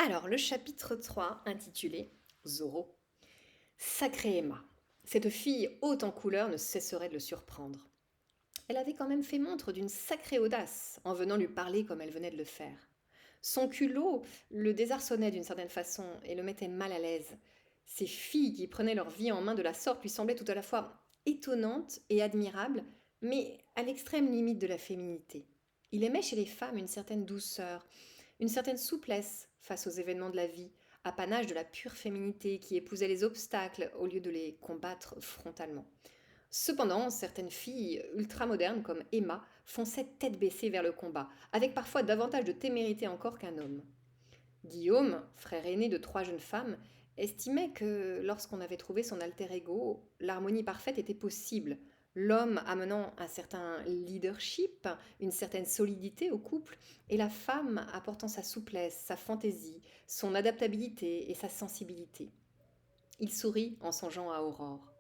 Alors, le chapitre 3, intitulé Zorro. Sacrée Emma. Cette fille haute en couleur ne cesserait de le surprendre. Elle avait quand même fait montre d'une sacrée audace en venant lui parler comme elle venait de le faire. Son culot le désarçonnait d'une certaine façon et le mettait mal à l'aise. Ces filles qui prenaient leur vie en main de la sorte lui semblaient tout à la fois étonnantes et admirables, mais à l'extrême limite de la féminité. Il aimait chez les femmes une certaine douceur, une certaine souplesse face aux événements de la vie, apanage de la pure féminité qui épousait les obstacles au lieu de les combattre frontalement. Cependant, certaines filles ultramodernes comme Emma fonçaient tête baissée vers le combat, avec parfois davantage de témérité encore qu'un homme. Guillaume, frère aîné de trois jeunes femmes, estimait que lorsqu'on avait trouvé son alter ego, l'harmonie parfaite était possible, l'homme amenant un certain leadership, une certaine solidité au couple, et la femme apportant sa souplesse, sa fantaisie, son adaptabilité et sa sensibilité. Il sourit en songeant à Aurore.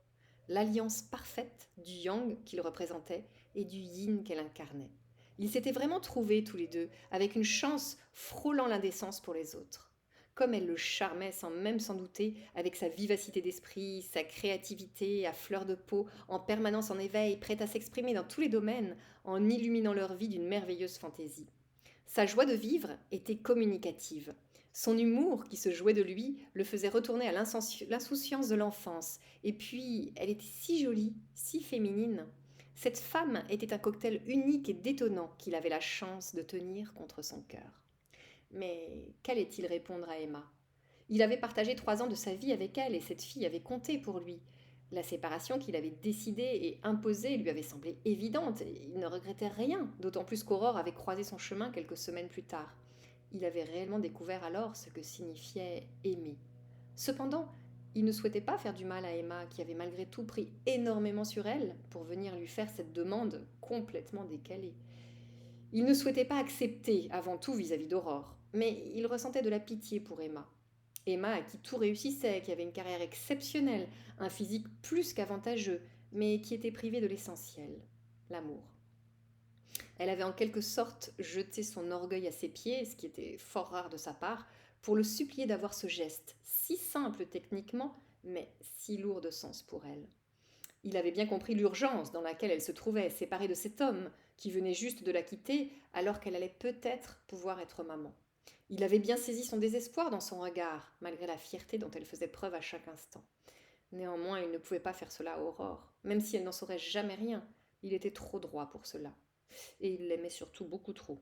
L'alliance parfaite du yang qu'il représentait et du yin qu'elle incarnait. Ils s'étaient vraiment trouvés tous les deux, avec une chance frôlant l'indécence pour les autres. Comme elle le charmait sans même s'en douter, avec sa vivacité d'esprit, sa créativité à fleur de peau, en permanence en éveil, prête à s'exprimer dans tous les domaines, en illuminant leur vie d'une merveilleuse fantaisie. Sa joie de vivre était communicative. Son humour, qui se jouait de lui, le faisait retourner à l'insouciance de l'enfance. Et puis, elle était si jolie, si féminine. Cette femme était un cocktail unique et détonnant qu'il avait la chance de tenir contre son cœur. Mais qu'allait-il répondre à Emma? Il avait partagé 3 ans de sa vie avec elle et cette fille avait compté pour lui. La séparation qu'il avait décidée et imposée lui avait semblé évidente, et il ne regrettait rien, d'autant plus qu'Aurore avait croisé son chemin quelques semaines plus tard. Il avait réellement découvert alors ce que signifiait aimer. Cependant, il ne souhaitait pas faire du mal à Emma, qui avait malgré tout pris énormément sur elle pour venir lui faire cette demande complètement décalée. Il ne souhaitait pas accepter, avant tout vis-à-vis d'Aurore, mais il ressentait de la pitié pour Emma. Emma, à qui tout réussissait, qui avait une carrière exceptionnelle, un physique plus qu'avantageux, mais qui était privée de l'essentiel, l'amour. Elle avait en quelque sorte jeté son orgueil à ses pieds, ce qui était fort rare de sa part, pour le supplier d'avoir ce geste, si simple techniquement, mais si lourd de sens pour elle. Il avait bien compris l'urgence dans laquelle elle se trouvait, séparée de cet homme qui venait juste de la quitter, alors qu'elle allait peut-être pouvoir être maman. Il avait bien saisi son désespoir dans son regard, malgré la fierté dont elle faisait preuve à chaque instant. Néanmoins, il ne pouvait pas faire cela à Aurore, même si elle n'en saurait jamais rien. Il était trop droit pour cela. Et il l'aimait surtout beaucoup trop.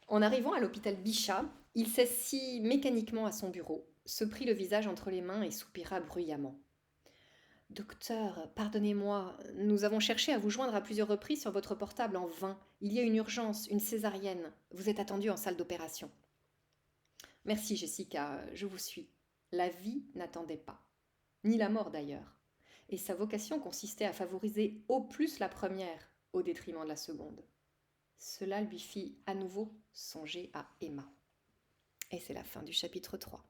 En arrivant à l'hôpital Bichat, il s'assit mécaniquement à son bureau, se prit le visage entre les mains et soupira bruyamment. Docteur, pardonnez-moi, nous avons cherché à vous joindre à plusieurs reprises sur votre portable en vain. Il y a une urgence, une césarienne. Vous êtes attendue en salle d'opération. Merci Jessica, je vous suis. La vie n'attendait pas, ni la mort d'ailleurs. Et sa vocation consistait à favoriser au plus la première, au détriment de la seconde. Cela lui fit à nouveau songer à Emma. Et c'est la fin du chapitre 3.